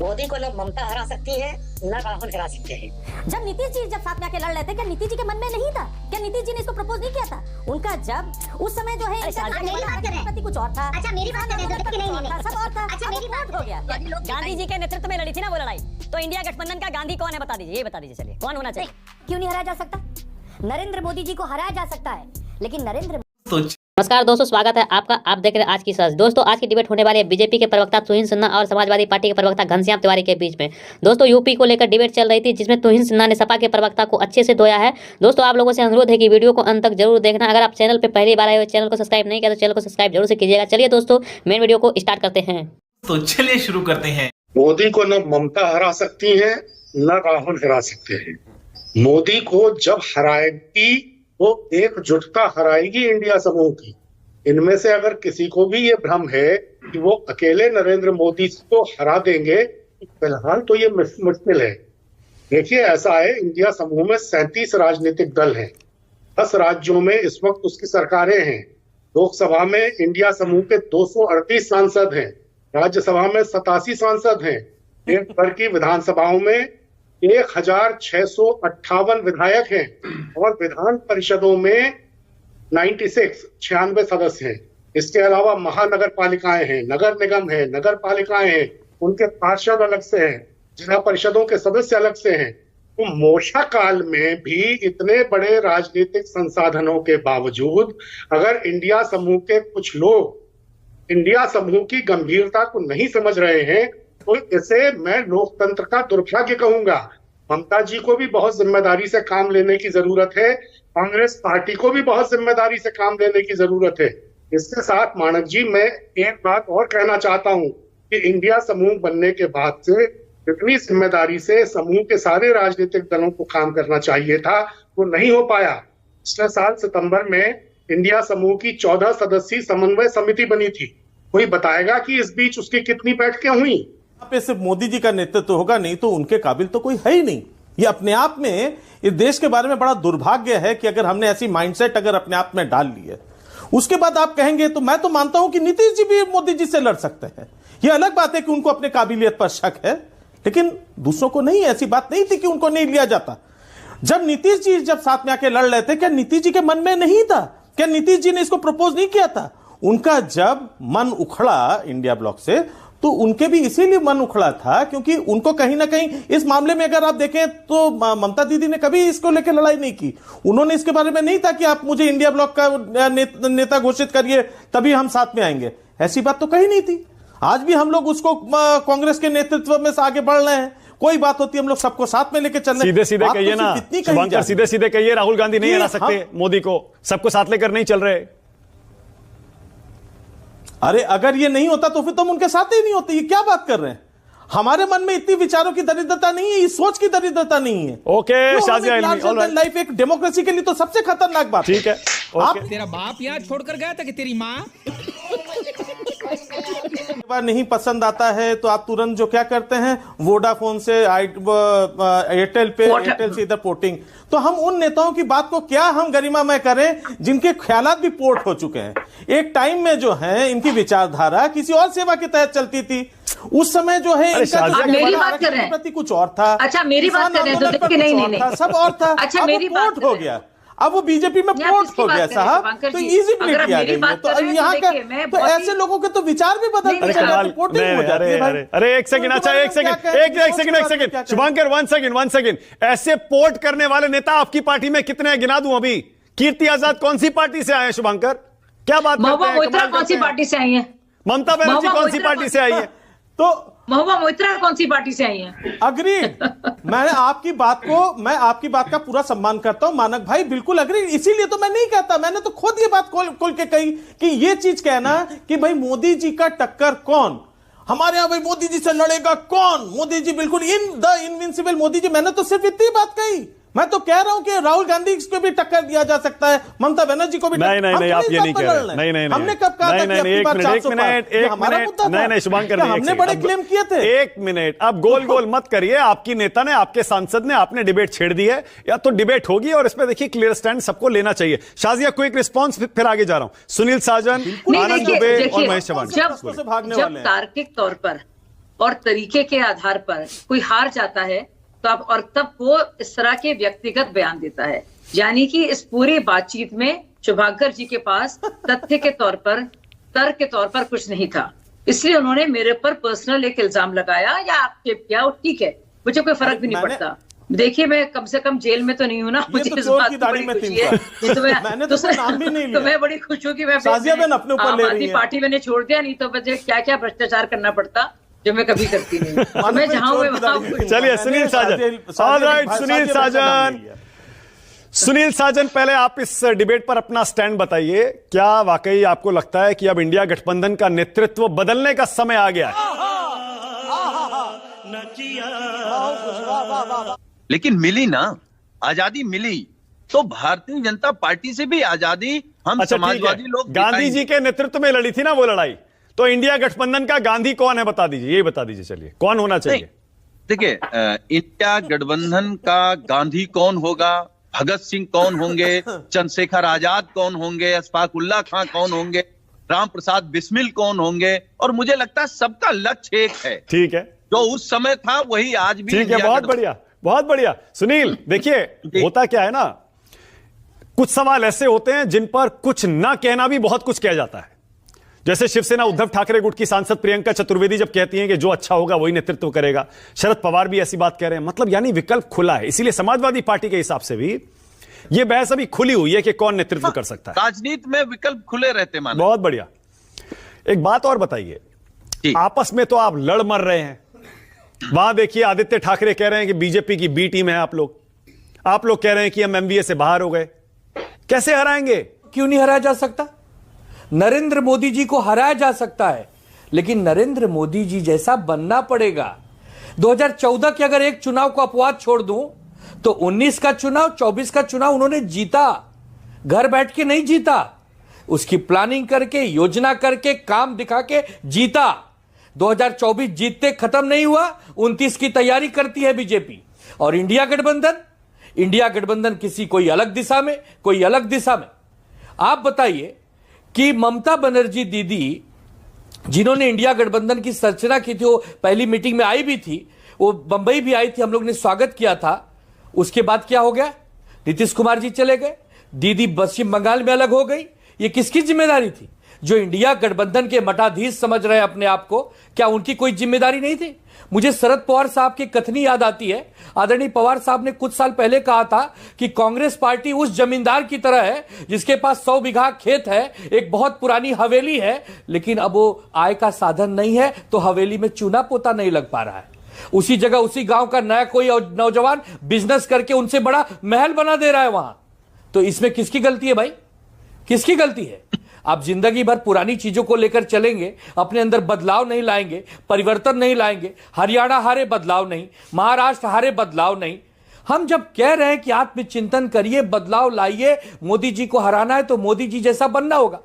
मोदी को न ममता हरा सकती है न राहुल हरा सकते हैं। जब नीतीश जी जब साथ में आके लड़ रहे थे, क्या नीतीश जी के मन में नहीं था? क्या नीतीश जी ने इसको प्रपोज नहीं किया था? उनका जब उस समय जो है प्रति कुछ और था। अच्छा मेरी बात कर रहे हैं, सब और था। अच्छा मेरी बात हो गया। गांधी जी के नेतृत्व में लड़ी थी ना वो लड़ाई, तो इंडिया गठबंधन का गांधी कौन है बता दीजिए, ये बता दीजिए चलिए, कौन होना चाहिए? क्यों नहीं हराया जा सकता? नरेंद्र मोदी जी को हराया जा सकता है, लेकिन नरेंद्र नमस्कार दोस्तों, स्वागत है आपका। आप देख रहे हैं आज की सर्च। दोस्तों आज की डिबेट होने वाली है बीजेपी के प्रवक्ता तुहिन सिन्हा और समाजवादी पार्टी के प्रवक्ता घनश्याम तिवारी के बीच में। दोस्तों यूपी को लेकर डिबेट चल रही थी, जिसमें तुहिन सिन्हा ने सपा के प्रवक्ता को अच्छे से धोया है। दोस्तों आप लोगों से अनुरोध है कि वीडियो को अंत तक जरूर देखना। अगर आप चैनल पर पहली बार आए हुए, चैनल को सब्सक्राइब नहीं किया तो चैनल को सब्सक्राइब जरूर से कीजिएगा। चलिए दोस्तों मेन वीडियो को स्टार्ट करते हैं। तो चलिए शुरू करते हैं। मोदी को न ममता हरा सकती है न राहुल हरा सकते हैं। मोदी को जब हराएगी वो एकजुटता हराएगी इंडिया समूह की। इनमें से अगर किसी को भी ये भ्रम है कि वो अकेले नरेंद्र मोदी को हरा देंगे, फिलहाल तो ये मुश्किल है। देखिए ऐसा है, इंडिया समूह में 37 राजनीतिक दल हैं, 10 राज्यों में इस वक्त उसकी सरकारें हैं। लोकसभा में इंडिया समूह के 238 सांसद हैं, राज्यसभा में 87 सांसद हैं, देश भर की विधानसभाओं में 1658 विधायक हैं और विधान परिषदों में 96 सदस्य हैं। इसके अलावा महानगर पालिकाएं हैं, नगर निगम है, नगर पालिकाएं हैं, उनके पार्षद अलग से हैं, जिला परिषदों के सदस्य अलग से हैं। तो मोर्चा काल में भी इतने बड़े राजनीतिक संसाधनों के बावजूद अगर इंडिया समूह के कुछ लोग इंडिया समूह की गंभीरता को नहीं समझ रहे हैं तो इसे मैं लोकतंत्र का दुर्भाग्य कहूंगा। ममता जी को भी बहुत जिम्मेदारी से काम लेने की जरूरत है, कांग्रेस पार्टी को भी बहुत जिम्मेदारी से काम लेने की जरूरत है। इसके साथ मानक जी मैं एक बात और कहना चाहता हूं कि इंडिया समूह बनने के बाद से जितनी जिम्मेदारी से समूह के सारे राजनीतिक दलों को काम करना चाहिए था वो नहीं हो पाया। पिछले साल सितंबर में इंडिया समूह की 14 सदस्यीय समन्वय समिति बनी थी। कोई बताएगा कि इस बीच उसकी कितनी बैठकें हुई? पे सिर्फ मोदी जी का नेतृत्व होगा, नहीं तो उनके काबिल तो कोई है ही नहीं। ये अपने आप में इस देश के बारे में बड़ा दुर्भाग्य है कि अगर हमने ऐसी माइंडसेट अगर अपने आप में डाल ली है, उसके बाद आप कहेंगे तो मैं तो मानता हूं कि नीतीश जी भी मोदी जी से लड़ सकते हैं। यह अलग बात है कि उनको अपने काबिलियत पर शक है, लेकिन दूसरों को नहीं। ऐसी बात नहीं थी कि उनको नहीं लिया जाता। जब नीतीश जी जब साथ में आके लड़ रहे थे, क्या नीतीश जी के मन में नहीं था? क्या नीतीश जी ने इसको प्रपोज नहीं किया था? उनका जब मन उखड़ा इंडिया ब्लॉक से, तो उनके भी इसीलिए मन उखड़ा था क्योंकि उनको कहीं ना कहीं इस मामले में अगर आप देखें तो ममता दीदी ने कभी इसको लेकर लड़ाई नहीं की। उन्होंने इसके बारे में नहीं था कि आप मुझे इंडिया ब्लॉक का नेता घोषित करिए तभी हम साथ में आएंगे। ऐसी बात तो कहीं नहीं थी। आज भी हम लोग उसको कांग्रेस के नेतृत्व में से आगे बढ़ रहे हैं। कोई बात होती है हम लोग सबको साथ में लेकर चल रहे हैं। सीधे सीधे कहिए ना शुभंकर, सीधे सीधे कहिए राहुल गांधी नहीं हरा सकते मोदी को, सबको साथ लेकर नहीं चल रहे। अरे अगर ये नहीं होता तो फिर तुम उनके साथ ही नहीं होते। ये क्या बात कर रहे हैं? हमारे मन में इतनी विचारों की दरिद्रता नहीं है, इस सोच की दरिद्रता नहीं है। ओके शाजिया लाइफ एक डेमोक्रेसी के लिए तो सबसे खतरनाक बात। ठीक है। आप तेरा बाप यहाँ छोड़कर गया था कि तेरी माँ? नहीं पसंद आता है तो आप तुरंत जो क्या करते हैं, वोडाफोन से एयरटेल से इधर पोर्टिंग। तो हम उन नेताओं की बात को क्या हम गरिमामय करें जिनके ख्यालात भी पोर्ट हो चुके हैं। एक टाइम में जो है इनकी विचारधारा किसी और सेवा के तहत चलती थी। उस समय जो है मेरी बात कर रहे हैं प्रति कुछ और था। अच्छा मेरी बात कर रहे हैं तो नहीं सब और था। अच्छा मेरी बात हो गया, अब वो बीजेपी में पोर्ट हो गया साहब, तो इजी प्ले किया गया। तो यहाँ का तो ऐसे लोगों के तो विचार भी बदलते हैं। अरे एक सेकंड, अच्छा एक सेकंड शुभंकर, वन सेकंड। ऐसे पोर्ट करने वाले नेता आपकी पार्टी में कितने हैं? गिना दूं अभी। कीर्ति आजाद कौन सी पार्टी से आए हैं शुभंकर? क्या बात करते हैं? कौन सी पार्टी से आई है? ममता बनर्जी कौन सी पार्टी से आई है? तो महुआ मोइत्रा कौन सी पार्टी से आई है? अग्रीड। मैं आपकी बात का पूरा सम्मान करता हूं मानक भाई, बिल्कुल अग्रीड। इसीलिए तो मैं नहीं कहता, मैंने तो खुद ये बात खोल के कही कि ये चीज कहना कि भाई मोदी जी का टक्कर कौन, हमारे यहां भाई मोदी जी से लड़ेगा कौन, मोदी जी बिल्कुल इनविंसिबल मोदी जी। मैंने तो सिर्फ इतनी बात कही। मैं तो कह रहा हूं कि राहुल गांधी को भी टक्कर दिया जा सकता है, ममता बनर्जी को भी। नहीं आप ये नहीं कह रहे। नहीं हमने कब कहा था? नहीं शुभंकर, हमने बड़े क्लेम किए थे। एक मिनट, अब गोल मत करिए। आपकी नेता ने, आपके सांसद ने, आपने डिबेट छेड़ दी है, या तो डिबेट होगी और इसमें देखिए क्लियर स्टैंड सबको लेना चाहिए। शाजिया क्विक रिस्पॉन्स, फिर आगे जा रहा हूं। सुनील साजन, आनंद दुबे और महेश चौहान। जब तार्किक तौर पर और तरीके के आधार पर कोई हार जाता है तो आप, और तब वो इस तरह के व्यक्तिगत बयान देता है। यानी कि इस पूरी बातचीत में शुभांकर जी के पास तथ्य के तौर पर, तर्क के तौर पर कुछ नहीं था, इसलिए उन्होंने मेरे पर पर्सनल एक इल्जाम लगाया या आक्षेप किया, और ठीक है, मुझे कोई फर्क भी नहीं पड़ता। देखिए, मैं कम से कम जेल में तो नहीं हूं ना, मुझे इस बात की बड़ी खुशी है। तो मैं बड़ी खुश हूँ कि मैं आम आदमी पार्टी मैंने छोड़ दिया, नहीं तो मुझे क्या क्या भ्रष्टाचार करना पड़ता जो मैं कभी करती नहीं। मैं जहां हूँ वहां। चलिए सुनील साजन, ऑलराइट सुनील साजन, सुनील साजन, पहले आप इस डिबेट पर अपना स्टैंड बताइए। क्या वाकई आपको लगता है कि अब इंडिया गठबंधन का नेतृत्व बदलने का समय आ गया है? लेकिन मिली ना, आजादी मिली तो भारतीय जनता पार्टी से भी आजादी हम समाजवादी लोग, गांधी जी के नेतृत्व में लड़ी थी ना वो लड़ाई, तो इंडिया गठबंधन का गांधी कौन है बता दीजिए, ये बता दीजिए। चलिए, कौन होना चाहिए? देखिए, इंडिया गठबंधन का गांधी कौन होगा, भगत सिंह कौन होंगे, चंद्रशेखर आजाद कौन होंगे, अशफाक उल्लाह खां कौन होंगे, राम प्रसाद बिस्मिल कौन होंगे, और मुझे लगता है सबका लक्ष्य एक है। ठीक है, जो उस समय था वही आज भी। ठीक है, बहुत बढ़िया, बहुत बढ़िया। सुनील, देखिए होता क्या है ना, कुछ सवाल ऐसे होते हैं जिन पर कुछ ना कहना भी बहुत कुछ किया जाता है। जैसे शिवसेना उद्धव ठाकरे गुट की सांसद प्रियंका चतुर्वेदी जब कहती हैं कि जो अच्छा होगा वही नेतृत्व करेगा, शरद पवार भी ऐसी बात कह रहे हैं। मतलब यानी विकल्प खुला है। इसीलिए समाजवादी पार्टी के हिसाब से भी यह बहस अभी खुली हुई है कि कौन नेतृत्व कर सकता है। राजनीति में विकल्प खुले रहते मानो। बहुत बढ़िया। एक बात और बताइए, आपस में तो आप लड़ मर रहे हैं, वहां देखिए आदित्य ठाकरे कह रहे हैं कि बीजेपी की बी टीम है आप लोग कह रहे हैं कि हम एमवीए से बाहर हो गए। कैसे हराएंगे? क्यों नहीं हराया जा सकता? नरेंद्र मोदी जी को हराया जा सकता है, लेकिन नरेंद्र मोदी जी जैसा बनना पड़ेगा। 2014 के अगर एक चुनाव को अपवाद छोड़ दूं तो 19 का चुनाव, 24 का चुनाव उन्होंने जीता, घर बैठ के नहीं जीता, उसकी प्लानिंग करके, योजना करके, काम दिखा के जीता। 2024 जीतते खत्म नहीं हुआ, 29 की तैयारी करती है बीजेपी। और इंडिया गठबंधन किसी कोई अलग दिशा में, कोई अलग दिशा में। आप बताइए कि ममता बनर्जी दीदी, जिन्होंने इंडिया गठबंधन की संरचना की थी, वो पहली मीटिंग में आई भी थी, वो बंबई भी आई थी, हम लोग ने स्वागत किया था। उसके बाद क्या हो गया? नीतीश कुमार जी चले गए, दीदी पश्चिम बंगाल में अलग हो गई। ये किसकी जिम्मेदारी थी? जो इंडिया गठबंधन के मठाधीश समझ रहे हैं अपने आप को, क्या उनकी कोई जिम्मेदारी नहीं थी? मुझे शरद पवार साहब की कथनी याद आती है। आदरणीय पवार साहब ने कुछ साल पहले कहा था कि कांग्रेस पार्टी उस जमींदार की तरह है जिसके पास 100 बीघा खेत है, एक बहुत पुरानी हवेली है, लेकिन अब वो आय का साधन नहीं है, तो हवेली में चूना पोता नहीं लग पा रहा है। उसी जगह उसी गांव का नया कोई नौजवान बिजनेस करके उनसे बड़ा महल बना दे रहा है वहां। तो इसमें किसकी गलती है भाई? किसकी गलती है? आप जिंदगी भर पुरानी चीजों को लेकर चलेंगे, अपने अंदर बदलाव नहीं लाएंगे, परिवर्तन नहीं लाएंगे। हरियाणा हारे, बदलाव नहीं। महाराष्ट्र हारे, बदलाव नहीं। हम जब कह रहे हैं कि आत्मचिंतन करिए, बदलाव लाइए, मोदी जी को हराना है तो मोदी जी जैसा बनना होगा।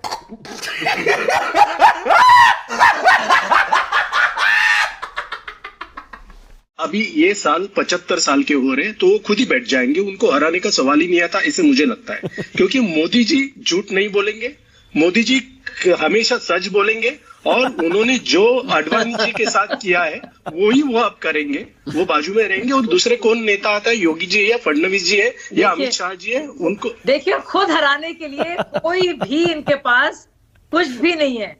अभी ये साल 75 साल के हो रहे हैं, तो वो खुद ही बैठ जाएंगे, उनको हराने का सवाल ही नहीं आता, ऐसे मुझे लगता है। क्योंकि मोदी जी झूठ नहीं बोलेंगे, मोदी जी हमेशा सच बोलेंगे, और उन्होंने जो आडवाणी जी के साथ किया है वही वो अब करेंगे। वो बाजू में रहेंगे, और दूसरे कौन नेता आता है, योगी जी है या फडणवीस जी है या अमित शाह जी है, उनको देखिए खुद हराने के लिए कोई भी इनके पास कुछ भी नहीं है।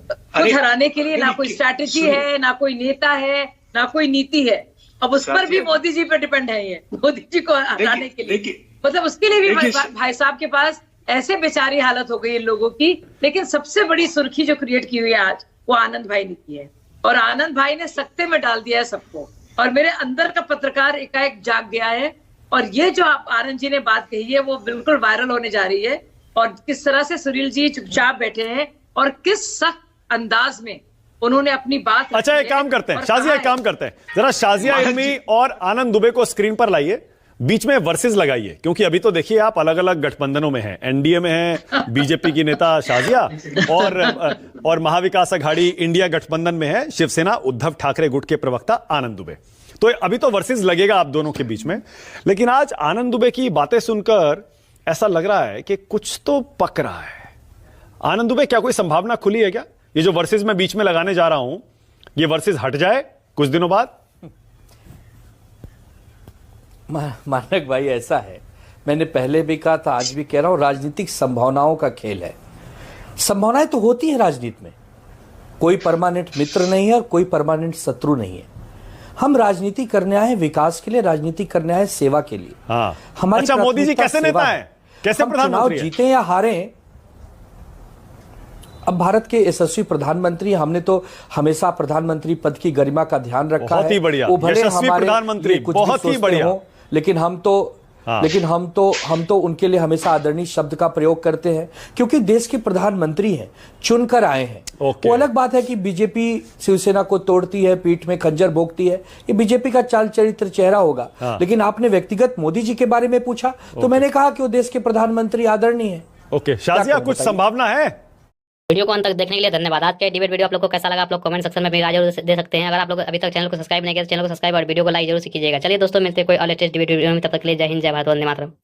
खुद हराने के लिए ना कोई स्ट्रैटेजी है, ना कोई नेता है, ना कोई नीति है। अब उस पर भी मोदी जी पे डिपेंड है ये, मोदी जी को हराने के लिए। मतलब उसके लिए भी भाई साहब के पास ऐसे बेचारी हालत हो गई इन लोगों की। लेकिन सबसे बड़ी सुर्खी जो क्रिएट की हुई है आज, वो आनंद भाई ने की है, और आनंद भाई ने सकते में डाल दिया है सबको। और मेरे अंदर का पत्रकार एकाएक जाग गया है, और ये जो आप आनंद जी ने बात कही है वो बिल्कुल वायरल होने जा रही है। और किस तरह से सुनील जी चुपचाप बैठे हैं और किस सख्त अंदाज में उन्होंने अपनी बात। अच्छा, एक काम करते हैं शाजिया, एक काम करते हैं, जरा शाजिया इल्मी और आनंद दुबे को स्क्रीन पर लाइए, बीच में वर्सेस लगाइए। क्योंकि अभी तो देखिए आप अलग अलग गठबंधनों में हैं, एनडीए में हैं बीजेपी की नेता शाजिया, और महाविकास अघाड़ी इंडिया गठबंधन में है शिवसेना उद्धव ठाकरे गुट के प्रवक्ता आनंद दुबे। तो अभी तो वर्सेस लगेगा आप दोनों के बीच में। लेकिन आज आनंद दुबे की बातें सुनकर ऐसा लग रहा है कि कुछ तो पक रहा है। आनंद दुबे, क्या कोई संभावना खुली है क्या? ये जो वर्सेस मैं बीच में लगाने जा रहा हूं, ये वर्सेस हट जाए कुछ दिनों बाद? मानक भाई, ऐसा है, मैंने पहले भी कहा था, आज भी कह रहा हूं, राजनीतिक संभावनाओं का खेल है। संभावनाएं तो होती है राजनीति में, कोई परमानेंट मित्र नहीं है और कोई परमानेंट शत्रु नहीं है। हम राजनीति करने आए विकास के लिए, राजनीति करने आए सेवा के लिए। हाँ। हमारी अच्छा, मोदी जी कैसे नेता है, कैसे प्रधानमंत्री है? जीते या हारे, अब भारत के यशस्वी प्रधानमंत्री, हमने तो हमेशा प्रधानमंत्री पद की गरिमा का ध्यान रखा है। बहुत ही बढ़िया, वो भले यशस्वी हमारे प्रधानमंत्री, कुछ बहुत ही बढ़िया। लेकिन हम तो उनके लिए हमेशा आदरणीय शब्द का प्रयोग करते हैं, क्योंकि देश के प्रधानमंत्री हैं, चुनकर आए हैं। वो अलग बात है कि बीजेपी शिवसेना को तोड़ती है, पीठ में खंजर भोंकती है, ये बीजेपी का चाल चरित्र चेहरा होगा। लेकिन आपने व्यक्तिगत मोदी जी के बारे में पूछा, तो मैंने कहा कि वो देश के प्रधानमंत्री आदरणीय है। ओके, शाजिया, कुछ संभावना है? वीडियो को अंत तक देखने के लिए धन्यवाद। आज के डिबेट वीडियो आप लोग को कैसा लगा, आप लोग कमेंट सेक्शन में भी राय जरूर दे सकते हैं। अगर आप लोग अभी तक चैनल को सब्सक्राइब नहीं किया तो चैनल को सब्सक्राइब और वीडियो को लाइक जरूर कीजिएगा। चलिए दोस्तों, मिलते हैं कोई और लेटेस्ट डिबेट वीडियो में, तब तक के लिए जय हिंद, जय भारत, वंदे मातरम।